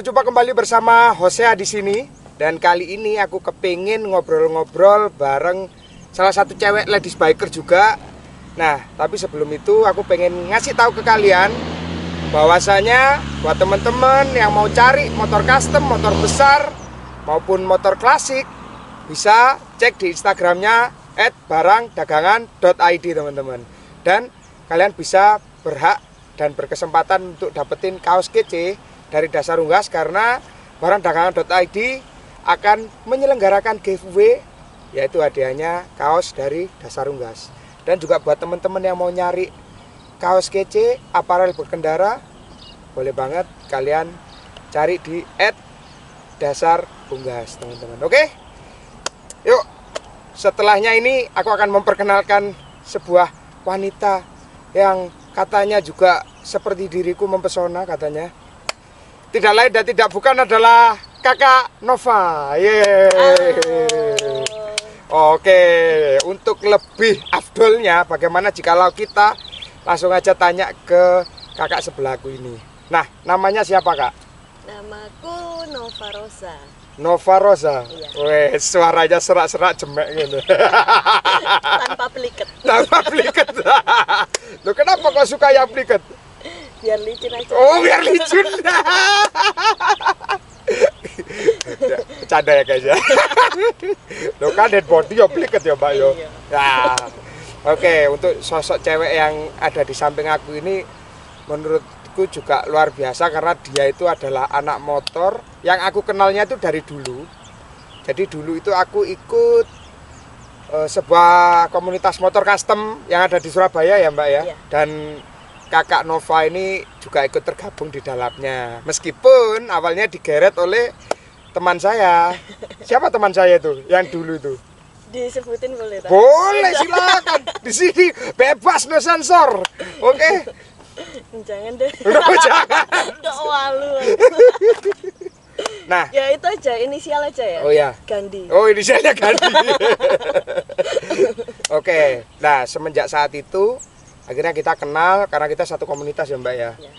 berjumpa kembali bersama Hosea di sini. Dan kali ini aku kepingin ngobrol-ngobrol bareng salah satu cewek ladies biker juga. Nah, tapi sebelum itu aku pengen ngasih tahu ke kalian bahwasanya buat teman-teman yang mau cari motor custom, motor besar maupun motor klasik, bisa cek di Instagramnya @barangdagangan.id teman-teman. Dan kalian bisa berhak dan berkesempatan untuk dapetin kaos kece dari Dasar Unggas, karena barangdagangan.id akan menyelenggarakan giveaway, yaitu hadiahnya kaos dari Dasar Unggas. Dan juga buat teman-teman yang mau nyari kaos kece, aparel berkendara, boleh banget kalian cari di @Dasar Unggas teman-teman. Oke? Yuk, setelahnya ini aku akan memperkenalkan sebuah wanita yang katanya juga seperti diriku mempesona katanya. Tidak lain dan tidak bukan adalah Kakak Nova. Yeay. Oke, untuk lebih afdolnya bagaimana jikalau kita langsung aja tanya ke kakak sebelahku ini. Nah, namanya siapa, Kak? Namaku Nova Rosa. Nova Rosa. Iya. Weh, suaranya serak-serak jemek gitu. Tanpa peliket. Tanpa pliket. Loh, kenapa kok suka yang pliket? Biar licin aja. Oh, biar licin. Bercanda ya guys ya. Loh kan dead body ya pliket ya Mbak yo. Iya. Ya. Oke, untuk sosok cewek yang ada di samping aku ini menurutku juga luar biasa, karena dia itu adalah anak motor yang aku kenalnya itu dari dulu. Jadi dulu itu aku ikut sebuah komunitas motor custom yang ada di Surabaya ya Mbak ya. Iya. Dan kakak Nova ini juga ikut tergabung di dalamnya. Meskipun awalnya digeret oleh teman saya. Siapa teman saya itu? Yang dulu itu? Disebutin boleh tak? Boleh, silakan. Di sini bebas, no sensor. Oke. Jangan deh. Jangan. Dok malu. Nah, Ya itu aja, inisial aja ya. oh ya. Gandhi. Oh, inisialnya ganti. Oke. Nah, semenjak saat itu akhirnya kita kenal karena kita satu komunitas ya Mbak ya. Ya.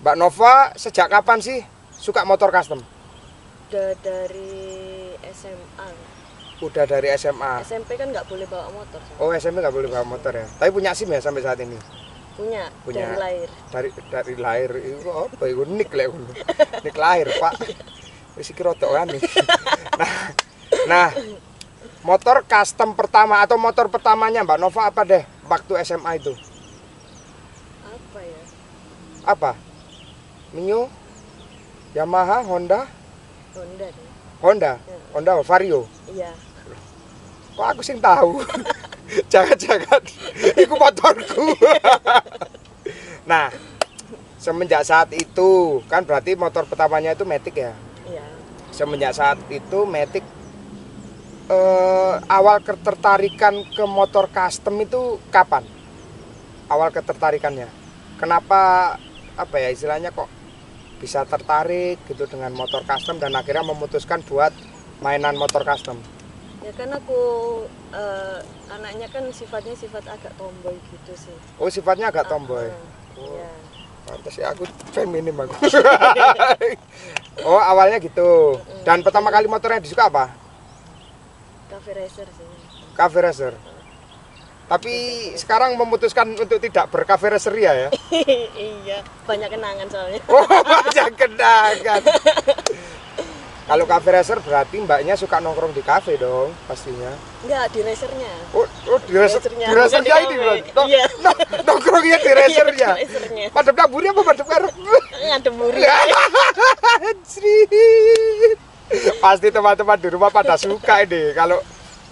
Mbak Nova sejak kapan sih suka motor custom? Udah dari SMA. Udah dari SMA. SMP kan nggak boleh bawa motor. Oh, SMP nggak boleh bawa motor ya. Tapi punya SIM ya sampai saat ini. Punya. Punya. Dari lahir. Dari lahir itu apa itu nik lek ngono. Nik lahir, Pak. Wis iki rada aneh. Nah, motor custom pertama atau motor pertamanya Mbak Nova apa deh waktu SMA itu? Apa ya? Apa? Mio, Yamaha, Honda, Honda deh. Honda Vario. Iya. Kok aku sing tahu? Jangan-jangan itu motorku. Nah, semenjak saat itu kan berarti motor pertamanya itu Matic ya. Iya. Semenjak saat itu Matic, awal ketertarikan ke motor custom itu kapan? Awal ketertarikannya. Kenapa apa ya istilahnya kok bisa tertarik gitu dengan motor custom dan akhirnya memutuskan buat mainan motor custom? Ya kan aku anaknya kan sifatnya agak tomboy gitu sih. Oh, sifatnya agak tomboy. Iya. Pantes ya, aku feminim aku. Oh, awalnya gitu. Dan pertama kali motornya disuka apa? Cafe racer sih. Cafe racer. Tapi sekarang memutuskan untuk tidak bercafe racer ya? Iya, banyak kenangan soalnya. Oh, banyak kenangan. Kalau cafe racer berarti mbaknya suka nongkrong di cafe dong, pastinya. Enggak, di racernya. Oh di racernya Bukan di ini cafe. loh. Iya. Nongkrongnya di racernya. Iya, di racernya. Madep dapurnya apa madep karep? Ngadem muri. Anjrit. Pasti teman-teman di rumah pada suka ini. Kalau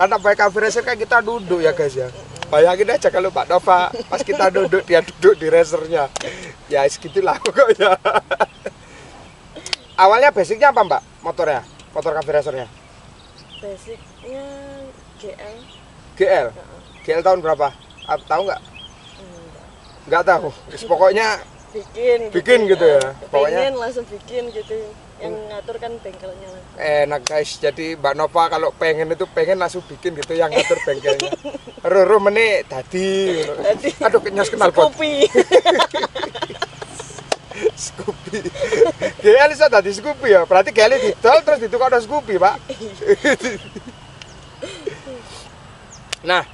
karena pakai cafe racer kan kita duduk ya guys ya. Bayangin aja kalau Mbak Nova pas kita duduk, dia duduk di racernya. Ya segitulah pokoknya. Awalnya basicnya apa Mbak motornya? Motor cafe racernya? Basicnya GL. GL? GL tahun berapa? Tahu nggak? Nggak tahu. Pokoknya bikin gitu ya. Pokoknya Pengen langsung bikin gitu. Yang ngatur kan bengkelnya lah. enak guys. Jadi Mbak Nova kalau pengen itu pengen langsung bikin gitu yang ngatur bengkelnya. Roro meneh dadi. Aduh nyos kenal pot. Kopi. Scoopy. GL iso dadi Scoopy ya. Berarti GL didol terus ditukokno Scoopy, Pak. Nah,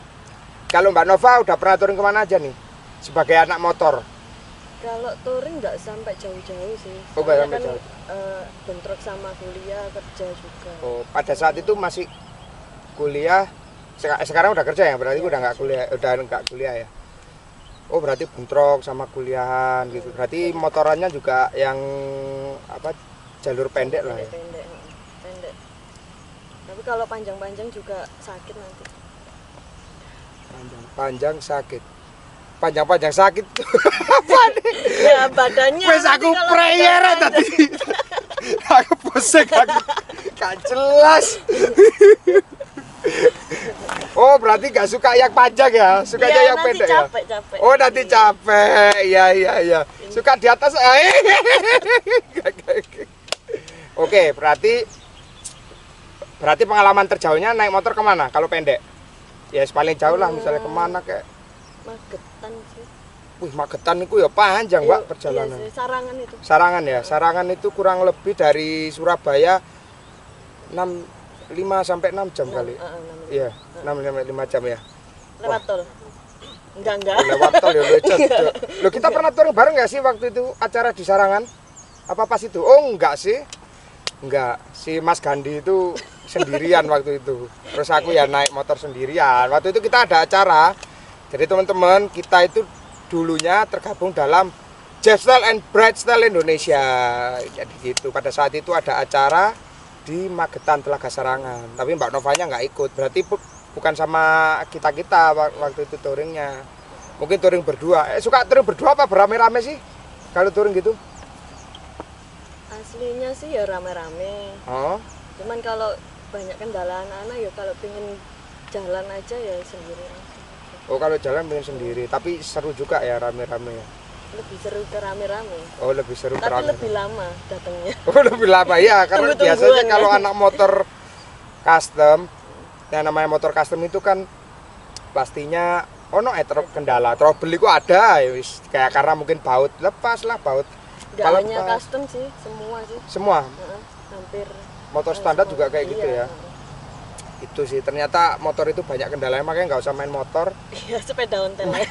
kalau Mbak Nova udah pernah touring kemana aja nih? Sebagai anak motor. Kalau touring nggak sampai jauh-jauh sih. Oh, nggak Soalnya sampai kan jauh. bentrok sama kuliah kerja juga. Oh, pada saat itu masih kuliah. Sekarang udah kerja ya, berarti udah nggak kuliah ya. Oh, berarti bentrok sama kuliahan gitu. Berarti motorannya juga yang apa jalur pendek lah ya. Pendek. Tapi kalau panjang-panjang juga sakit nanti. Panjang sakit. Panjang sakit. Ya badannya. Wes aku prayer tadi. Aku pusing aku. Gak jelas. Oh, berarti gak suka yang panjang ya? Sukanya yang pendek ya? Capek. Oh, nanti capek. Iya. Suka di atas. Oke, berarti pengalaman terjauhnya naik motor kemana? Kalau pendek? Ya, paling jauh lah, misalnya kemana kayak? Magetan sih. Wih, Magetan itu ya panjang, Mbak, perjalanan. Iya sih, Sarangan itu. Sarangan ya. Sarangan itu kurang lebih dari Surabaya 5 sampai 6 jam kali. Iya, 6 sampai 5 jam ya. Lewat tol. Enggak. Lewat tol ya lecet. Loh, kita pernah touring bareng nggak sih waktu itu acara di Sarangan? Apa pas itu? Oh, enggak sih. Enggak, si Mas Gandhi itu sendirian waktu itu. Terus aku ya naik motor sendirian. Waktu itu kita ada acara. Jadi teman-teman, kita itu dulunya tergabung dalam Jeffstyle and Bridestyle Indonesia. Jadi gitu. Pada saat itu ada acara di Magetan Telaga Sarangan. Tapi Mbak Novanya nggak ikut. Berarti bukan sama kita waktu itu touringnya. Mungkin touring berdua. Suka touring berdua apa berame-rame sih? Kalau touring gitu? Aslinya sih ya rame-rame. Oh. Cuman kalau banyak kendala anak-anak ya kalau pengen jalan aja ya sendiri. Oh, kalau jalan pengen sendiri. Tapi seru juga ya rame-rame ya. Lebih seru ke rame-rame. Oh, lebih seru Tapi rame. lebih lama datangnya. Oh, lebih lama ya. Karena biasanya ya. kalau anak motor custom, yang namanya motor custom itu kan pastinya kendala. Trouble itu ada ya wis. Kayak karena mungkin baut lepas lah baut. Gak hanya custom sih, semua sih. Semua. Hampir. Motor standar juga kayak gitu iya. ya. Itu sih ternyata motor itu banyak kendalanya, makanya nggak usah main motor. Iya, sepeda ontel ya.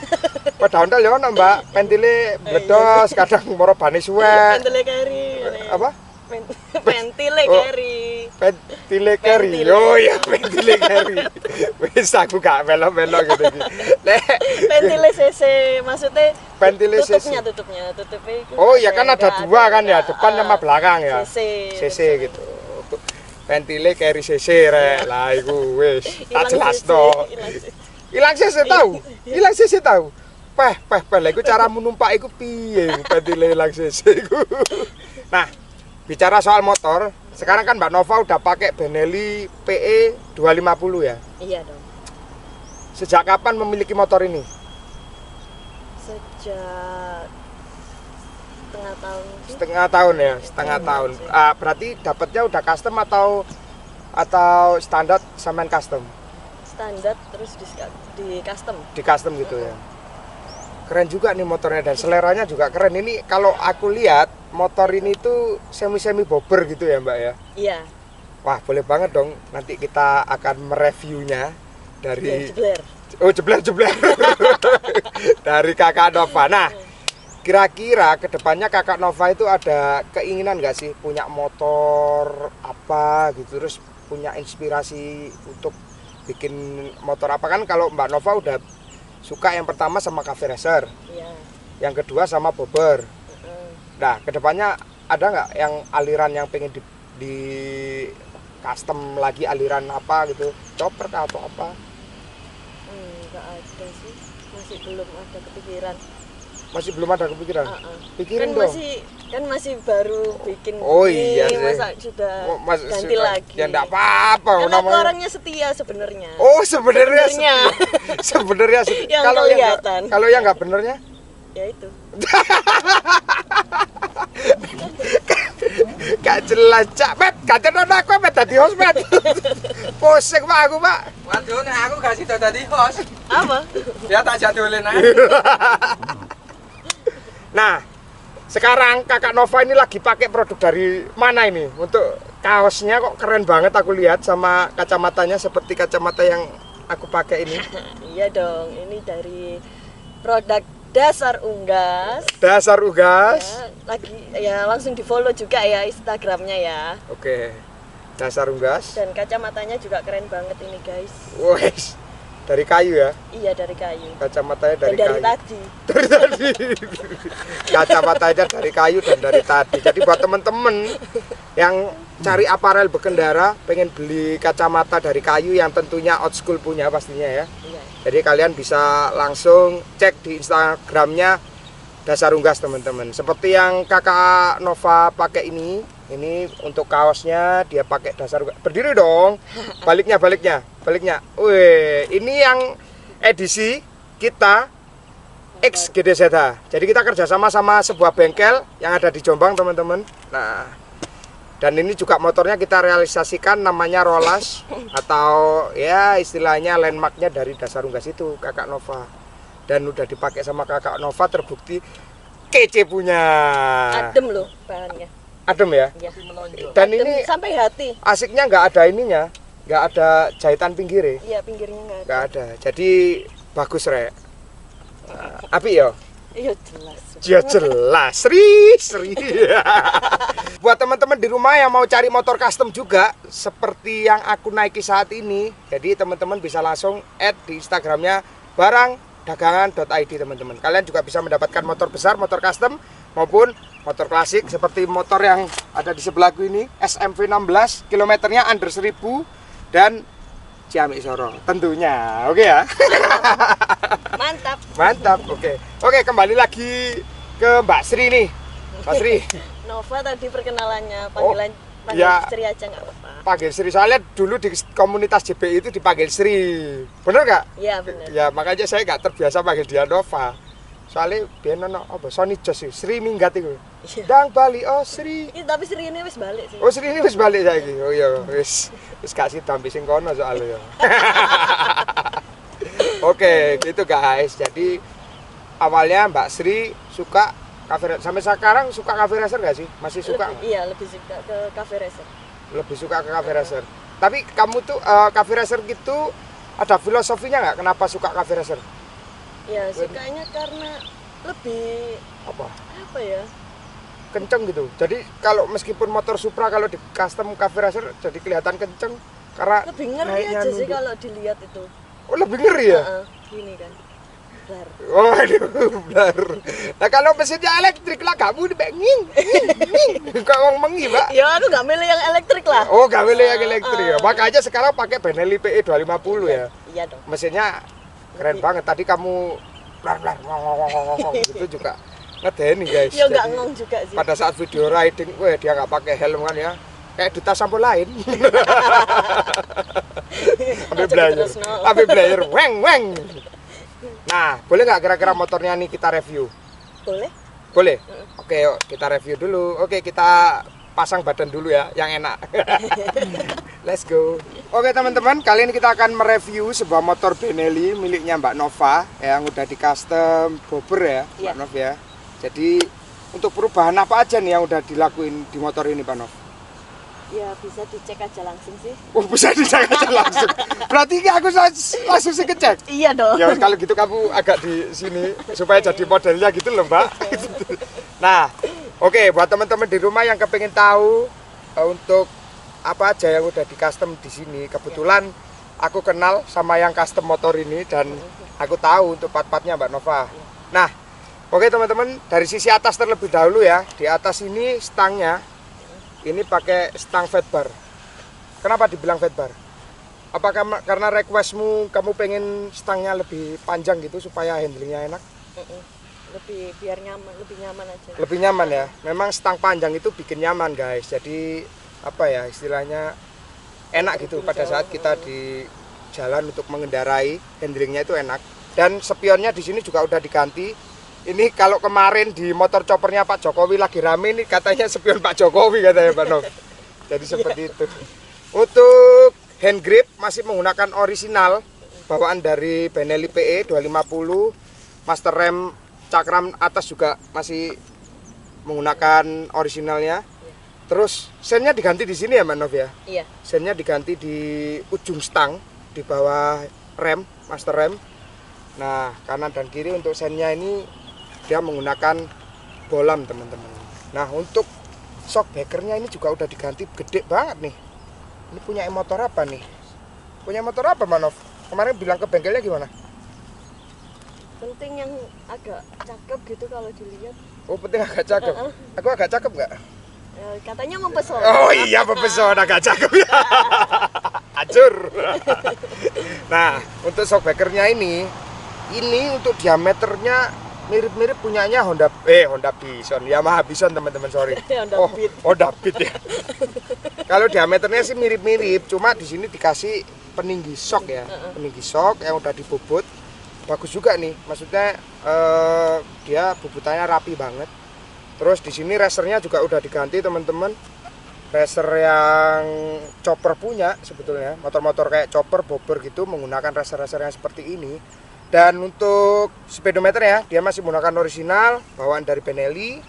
Sepeda ontel ya ono, Mbak, pentile bledos, kadang moro bane suwek. Pentile carry. Apa? Pentile carry. Pentile carry. Oh ya, pentile carry. Wis aku gak melo-melo gitu iki. Pentile CC maksudnya pentile CC. Tutupnya itu. Oh ya kan ada dua kan ya, depan sama belakang ya. CC gitu. Pentile carry CC rek. Lah iku wis tak jelasno. Ilang CC tahu? Ilang CC tahu? Peh, lha iku caramu numpak iku piye pentile ilang CC iku. Nah, bicara soal motor, sekarang kan Mbak Nova udah pakai Benelli PE 250 ya? Iya dong. Sejak kapan memiliki motor ini? Sejak setengah tahun sih. Setengah tahun ya, setengah tahun. Berarti dapatnya udah custom atau standar samain custom? Standar terus di custom. Di custom gitu ya. Keren juga nih motornya dan seleranya juga keren. Ini kalau aku lihat motor ini tuh semi bobber gitu ya, Mbak ya? Iya. Wah, boleh banget dong. Nanti kita akan mereviewnya dari jebler. Oh, jebler. Dari Kakak Nova. Nah, kira-kira kedepannya Kakak Nova itu ada keinginan nggak sih punya motor apa gitu, terus punya inspirasi untuk bikin motor apa? Kan kalau Mbak Nova udah suka yang pertama sama cafe racer, Iya. yang kedua sama bobber. Nah, kedepannya ada nggak yang aliran yang pengen di custom lagi, aliran apa gitu, chopper atau apa? Nggak ada sih, masih belum ada kepikiran. Masih belum ada kepikiran? Pikirin kan dong. masih baru bikin. Oh ini, iya sih. Masa sudah ganti sudah, lagi. Ya enggak apa-apa. Kan aku orangnya setia sebenarnya. Oh, sebenarnya sebenarnya Yang kalau kelihatan. Kalau yang nggak benernya? Ya itu. Gak jelas, Cak. Met, gak tenan aku met dadi host, met. Pusing Pak aku, Pak. Waduh, nek aku gak sida dadi host. Apa? Ya tak jadulin ae. Nah, sekarang Kakak Nova ini lagi pakai produk dari mana ini? Untuk kaosnya kok keren banget aku lihat, sama kacamatanya seperti kacamata yang aku pakai ini. Iya dong, ini dari produk Dasar Unggas. Dasar Unggas. Ya, lagi ya langsung di-follow juga ya Instagramnya ya. Oke. Dasar Unggas. Dan kacamatanya juga keren banget ini guys. Wes. Dari kayu ya? Iya dari kayu. Kacamatanya dari Dan dari kayu. tadi. Dari tadi. Kacamatanya dari kayu dan dari tadi. Jadi buat temen-temen yang cari aparel berkendara, pengen beli kacamata dari kayu yang tentunya old school punya pastinya ya. Iya. Jadi kalian bisa langsung cek di Instagramnya Dasar Unggas teman-teman. Seperti yang Kakak Nova pakai ini untuk kaosnya dia pakai Dasar Unggas. Berdiri dong. Baliknya. Wih, ini yang edisi kita X GDZ. Jadi kita kerjasama sama sebuah bengkel yang ada di Jombang teman-teman. Nah, dan ini juga motornya kita realisasikan namanya Rolas atau ya istilahnya landmarknya dari Dasar Unggas itu Kakak Nova. Dan udah dipakai sama Kakak Nova, terbukti kece punya. Adem loh bahannya. Adem ya. Ya. Dan Adem ini sampai hati. asiknya nggak ada ininya, nggak ada jahitan pinggirnya, Iya pinggirnya nggak ada. nggak ada. Jadi bagus rek. Api ya. Iya jelas. Ya jelas, Sri. Buat teman-teman di rumah yang mau cari motor custom juga seperti yang aku naiki saat ini, jadi teman-teman bisa langsung add di Instagramnya barangdagangan.id teman-teman. Kalian juga bisa mendapatkan motor besar, motor custom maupun motor klasik seperti motor yang ada di sebelahku ini, SMV 16, kilometernya under 1000 dan Ciamik Soro tentunya. Oke ya. Mantap. Oke, kembali lagi ke Mbak Sri nih. Mbak Sri. Nova tadi perkenalannya panggil ya. Sri aja nggak apa-apa. Panggil Sri, soalnya dulu di komunitas JBI itu dipanggil Sri. Bener nggak? Iya benar. Ya makanya saya nggak terbiasa panggil dia Nova. Soalnya biar nono apa Sony Jos sih, Sri minggat itu. Iya. Dang Bali, oh Sri. Tapi Sri ini wis balik sih. Oh Sri ini wis balik saiki. Oh iya, wis kasih tampi sing kono soalnya ya. Oke, gitu guys. Jadi awalnya Mbak Sri suka cafe, sampai sekarang suka cafe racer nggak sih? Masih suka? Iya, lebih suka ke cafe racer. Lebih suka ke cafe racer. Tapi kamu tuh cafe racer gitu ada filosofinya nggak? Kenapa suka cafe racer? Ya sukanya karena lebih Apa? ya? Kenceng gitu. Jadi kalau meskipun motor Supra kalau di custom cafe racer jadi kelihatan kenceng karena Lebih ngeri naiknya aja sih nunduk. kalau dilihat itu. Oh lebih ngeri ya? Gini kan. Blar. Oh aduh, benar. Nah kalau mesinnya elektrik lah kamu nging. Kok ngomong mengi, Mbak? Ya aku nggak milih yang elektrik lah. Oh, gak milih yang elektrik ya. Makanya sekarang pakai Benelli PE 250 ya. Iya dong. Mesinnya keren banget. Tadi kamu blar ngong gitu juga ngedeni guys. Ya nggak Jadi, ngong juga sih. pada saat video riding, weh dia nggak pakai helm kan ya. Kayak duta sampo lain. Ambil belajar, weng. Nah, boleh nggak kira-kira motornya nih kita review? Boleh? Boleh? Oke, yuk kita review dulu. Oke, kita pasang badan dulu ya, yang enak. Let's go. Oke teman-teman, kali ini kita akan mereview sebuah motor Benelli miliknya Mbak Nova yang udah di custom bobber ya, Mbak Nov ya. Jadi untuk perubahan apa aja nih yang udah dilakuin di motor ini, Pak Nov? Ya bisa dicek aja langsung sih. Oh bisa dicek aja langsung. Berarti aku langsung sih ngecek. Iya dong. Ya kalau gitu kamu agak di sini supaya jadi modelnya gitu loh Mbak. Nah, oke buat teman-teman di rumah yang kepengen tahu untuk apa aja yang udah di custom di sini, kebetulan aku kenal sama yang custom motor ini dan aku tahu untuk part-partnya Mbak Nova. Nah, oke teman-teman, dari sisi atas terlebih dahulu ya. Di atas ini stangnya ini pakai stang fat bar. Kenapa dibilang fat bar? Apakah karena requestmu kamu pengen stangnya lebih panjang gitu supaya handlingnya enak? Lebih biar nyaman, lebih nyaman aja. Lebih nyaman ya. Memang stang panjang itu bikin nyaman guys. Jadi apa ya istilahnya enak gitu pada saat kita di jalan untuk mengendarai, handlingnya itu enak. Dan spionnya di sini juga udah diganti. Ini kalau kemarin di motor choppernya Pak Jokowi lagi rame nih katanya spion Pak Jokowi katanya Pak Nov. Jadi seperti itu. Untuk hand grip masih menggunakan orisinal bawaan dari Benelli PE 250. Master rem cakram atas juga masih menggunakan orisinalnya. Terus sennya diganti di sini ya Mbak Nov ya? Iya. Sennya diganti di ujung stang di bawah rem, master rem. Nah, kanan dan kiri untuk sennya ini dia menggunakan bolam teman-teman. Nah, untuk shock breakernya ini juga udah diganti gede banget nih. Ini punya motor apa nih? Punya motor apa Mbak Nov? Kemarin bilang ke bengkelnya gimana? Penting yang agak cakep gitu kalau dilihat. Oh, penting agak cakep. Aku agak cakep nggak? Katanya mempesona. Oh iya, mempesona, agak cakep ya. Hancur. Nah, untuk shockbreakernya ini untuk diameternya mirip-mirip punyanya Honda Bison, Yamaha Bison teman-teman, sorry. Honda Beat ya. Kalau diameternya sih mirip-mirip, cuma di sini dikasih peninggi shock ya, peninggi shock yang udah dibobot. Bagus juga nih, maksudnya dia bobotannya rapi banget. Terus di sini racernya juga udah diganti teman-teman. Racer yang chopper punya sebetulnya, motor-motor kayak chopper, bobber gitu menggunakan racer-racer yang seperti ini. Dan untuk speedometer ya, dia masih menggunakan orisinal bawaan dari Benelli.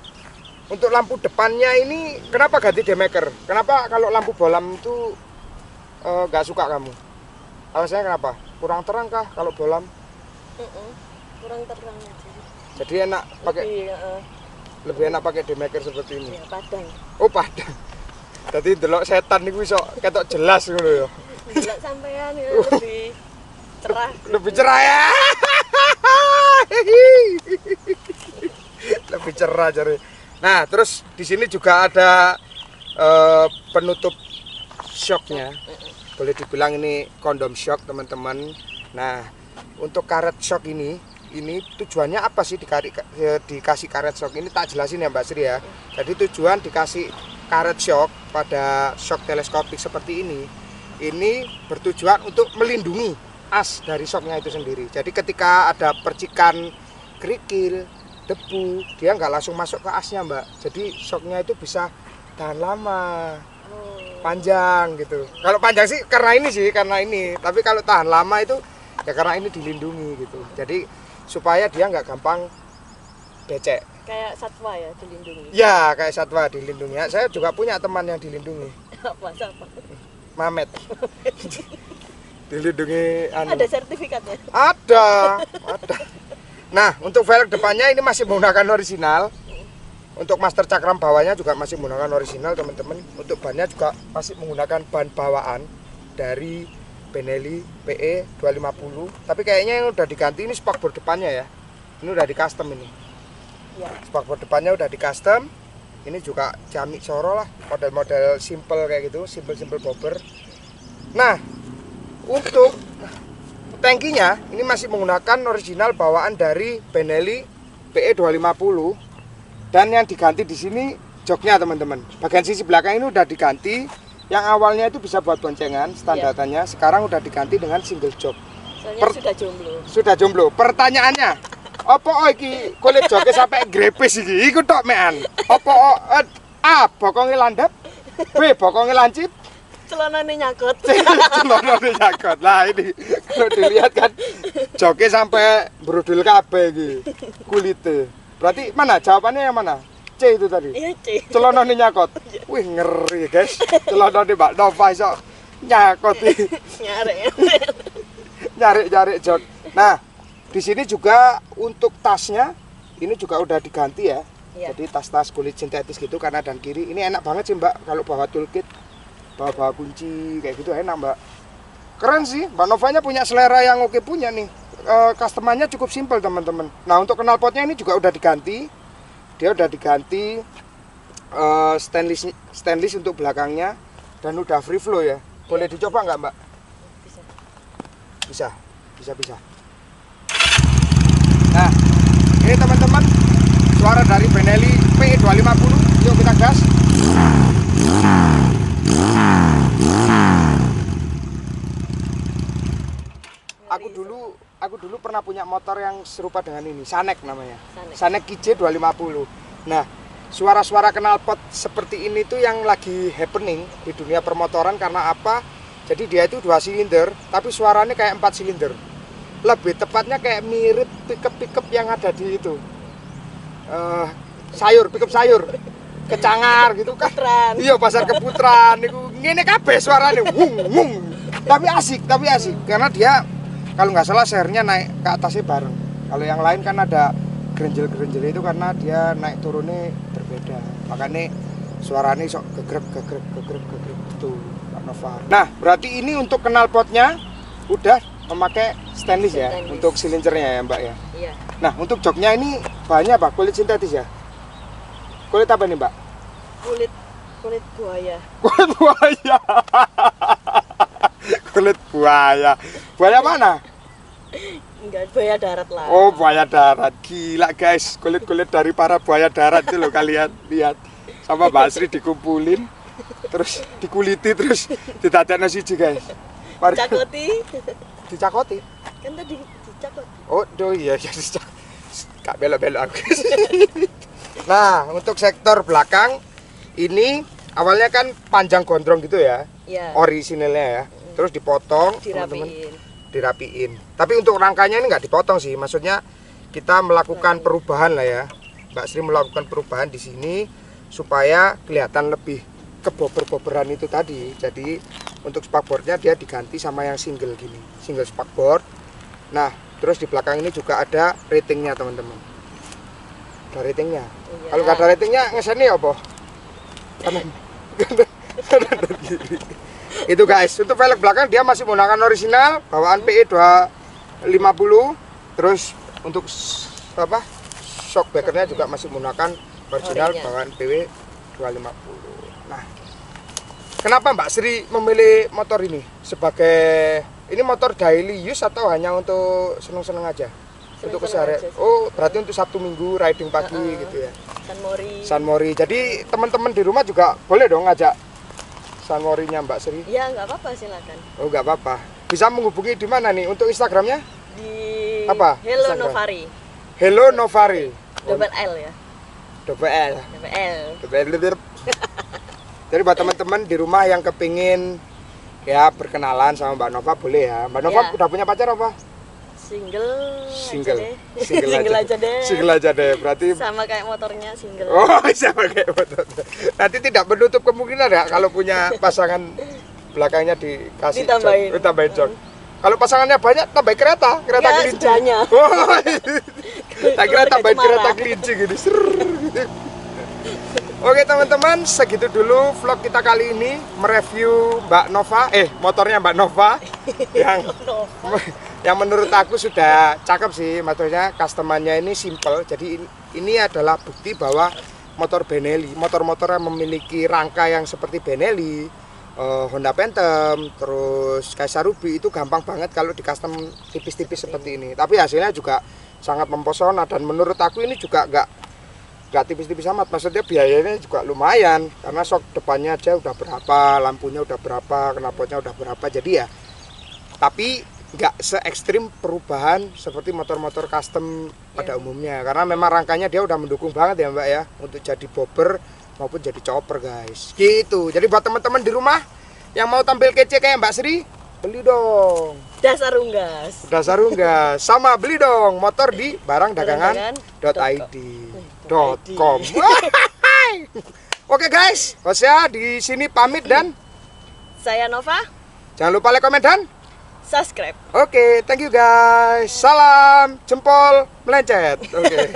Untuk lampu depannya ini kenapa ganti demaker? Kenapa kalau lampu bolam itu nggak suka kamu? Alasannya kenapa? Kurang terang kah kalau bolam? Kurang terang aja. Jadi enak pakai lebih enak pakai demaker seperti ini. Ya, padang. Oh, padang. Jadi delok setan niku iso ketok jelas ngono ya. Delok sampean ya lebih cerah. Lebih cerah ya. Lebih cerah cari. Nah, terus di sini juga ada penutup shocknya. Boleh dibilang ini kondom shock teman-teman. Nah, untuk karet shock ini tujuannya apa sih dikasih karet shock ini? Tak jelasin ya Mbak Sri ya. Jadi tujuan dikasih karet shock pada shock teleskopik seperti ini bertujuan untuk melindungi as dari shocknya itu sendiri. Jadi ketika ada percikan kerikil, debu, dia nggak langsung masuk ke asnya Mbak. Jadi shocknya itu bisa tahan lama, panjang gitu. Kalau panjang sih karena ini. Tapi kalau tahan lama itu ya karena ini dilindungi gitu. Jadi supaya dia nggak gampang becek. Kayak satwa ya dilindungi. Ya, kayak satwa dilindungi. Ya, saya juga punya teman yang dilindungi. Apa? Mamet. Dilindungi Ada sertifikatnya? Ada. Nah, untuk velg depannya ini masih menggunakan orisinal. Untuk master cakram bawahnya juga masih menggunakan orisinal, teman-teman. Untuk bannya juga masih menggunakan ban bawaan dari Benelli PE 250. Tapi kayaknya yang udah diganti ini spakbor depannya ya. Ini udah di custom ini. Ya. Spakbor depannya udah di custom. Ini juga Ciamik Soro lah, model-model simple kayak gitu, simple bobber. Nah, untuk tangkinya ini masih menggunakan original bawaan dari Benelli PE 250. Dan yang diganti di sini joknya teman-teman. Bagian sisi belakang ini udah diganti. Yang awalnya itu bisa buat boncengan standarnya, sekarang udah diganti dengan single jok. Soalnya sudah jomblo. Sudah jomblo. Pertanyaannya, apa iki kulit joke sampai grepes iki? Iku tok mean. Apa A bokonge landep, B bokonge lancip, Celanane nyakot. Celanane nyakot. Lah ini kalau dilihat kan joke sampai brodol kabeh iki kulite. Berarti mana jawabannya yang mana? C itu tadi. Iya, C. Celanane nyakot. Wih, ngeri guys. Celanane Mbak Nova iso nyakot iki. Nyari jok. Nah, di sini juga untuk tasnya ini juga udah diganti ya. Iya. Jadi tas-tas kulit sintetis gitu kanan dan kiri. Ini enak banget sih Mbak kalau bawa toolkit, bawa kunci kayak gitu enak Mbak. Keren sih, Mbak Novanya punya selera yang oke punya nih. Customernya cukup simpel teman-teman. Nah, untuk knalpotnya ini juga udah diganti. Dia udah diganti stainless untuk belakangnya dan udah free flow ya. Boleh dicoba nggak Mbak? Bisa. Nah, ini teman-teman suara dari Benelli PE 250. Yuk kita gas. Aku dulu pernah punya motor yang serupa dengan ini, Sanek namanya. Sanek KJ 250. Nah, suara-suara knalpot seperti ini tuh yang lagi happening di dunia permotoran karena apa? Jadi dia itu 2 silinder, tapi suaranya kayak 4 silinder. Lebih tepatnya kayak mirip pickup yang ada di itu. sayur, pickup sayur. Kecangar gitu kan. Putran. Iya, pasar Keputran niku ngene kabeh suarane wung wung. Tapi asik karena dia kalau nggak salah sernya naik ke atasnya bareng. Kalau yang lain kan ada gerenjel-gerenjel itu karena dia naik turunnya berbeda. Makanya suaranya sok gegrek gitu, Pak Nova. Nah, berarti ini untuk knalpotnya udah memakai stainless ya untuk silincernya ya, Mbak ya. Iya. Nah, untuk joknya ini bahannya apa? Kulit sintetis ya? Kulit apa nih, Mbak? Kulit buaya. Kulit buaya. Kulit buaya. Buaya mana? Enggak, buaya darat lah. Oh, buaya darat. Gila, guys. Kulit-kulit dari para buaya darat itu loh kalian lihat. Sama Mbak Sri dikumpulin, terus dikuliti, terus ditadak siji, guys. Cakoti. Dicakoti. Kan tadi dicakoti. Oh, iya ya. Kak belok-belok aku. Nah, untuk sektor belakang ini awalnya kan panjang gondrong gitu ya. Iya. Orisinilnya ya. Terus dipotong, teman-teman. Dirapiin. Tapi untuk rangkanya ini nggak dipotong sih. Maksudnya kita melakukan perubahan lah ya. Mbak Sri melakukan perubahan di sini supaya kelihatan lebih kebober-boberan itu tadi. Jadi untuk spakboardnya dia diganti sama yang single gini, single spakboard. Nah, terus di belakang ini juga ada ratingnya teman-teman. Ada ratingnya. Iya. Kalau nggak ada ratingnya ngesennya apa? Kanan dan kiri. Itu guys, untuk velg belakang dia masih menggunakan original bawaan PE 250. Terus untuk apa? Shock breakernya juga masih menggunakan original bawaan PW 250. Nah, kenapa Mbak Sri memilih motor ini sebagai ini motor daily use atau hanya untuk seneng-seneng aja? Untuk keseharian. Oh, berarti untuk Sabtu Minggu riding pagi gitu ya. San Mori. Jadi teman-teman di rumah juga boleh dong ngajak San Morinya Mbak Sri. Iya, nggak apa-apa, silakan. Oh, nggak apa-apa. Bisa menghubungi di mana nih untuk Instagramnya? Di Apa? Hello Instagram? Novari. Hello Novari. Double L ya. Double L. Double L. Jadi buat teman-teman di rumah yang kepingin ya berkenalan sama Mbak Nova boleh ya. Mbak Nova Ya. udah punya pacar apa? Single aja deh. Single aja deh. Berarti Sama kayak motornya single. oh, sama kayak motor. Nanti tidak menutup kemungkinan ya kalau punya pasangan belakangnya dikasih tambahin jok. Kalau pasangannya banyak tambah kereta Ya, kelinci. sebelahnya. Oh, tak kira tambahin Cemara. kereta kelinci gitu. Oke teman-teman, segitu dulu vlog kita kali ini mereview motornya Mbak Nova yang menurut aku sudah cakep sih. Maksudnya customernya ini simple. Jadi ini adalah bukti bahwa motor Benelli, motor-motor yang memiliki rangka yang seperti Benelli, Honda Phantom, terus Kaisa Ruby itu gampang banget kalau di custom tipis-tipis seperti ini. Tapi hasilnya juga sangat mempesona dan menurut aku ini juga nggak tipis-tipis amat. Maksudnya biayanya juga lumayan karena sok depannya aja udah berapa, lampunya udah berapa, knalpotnya udah berapa. Jadi ya, tapi nggak se ekstrim perubahan seperti motor-motor custom pada umumnya karena memang rangkanya dia udah mendukung banget ya Mbak ya untuk jadi bobber maupun jadi chopper guys gitu. Jadi buat teman-teman di rumah yang mau tampil kece kayak Mbak Sri, beli dong Dasar unggas sama beli dong motor di barangdagangan.id.com. Oke guys, hostnya di sini pamit dan Saya Nova. jangan lupa like, komen dan Subscribe. oke, thank you guys. Salam jempol melencet. Oke.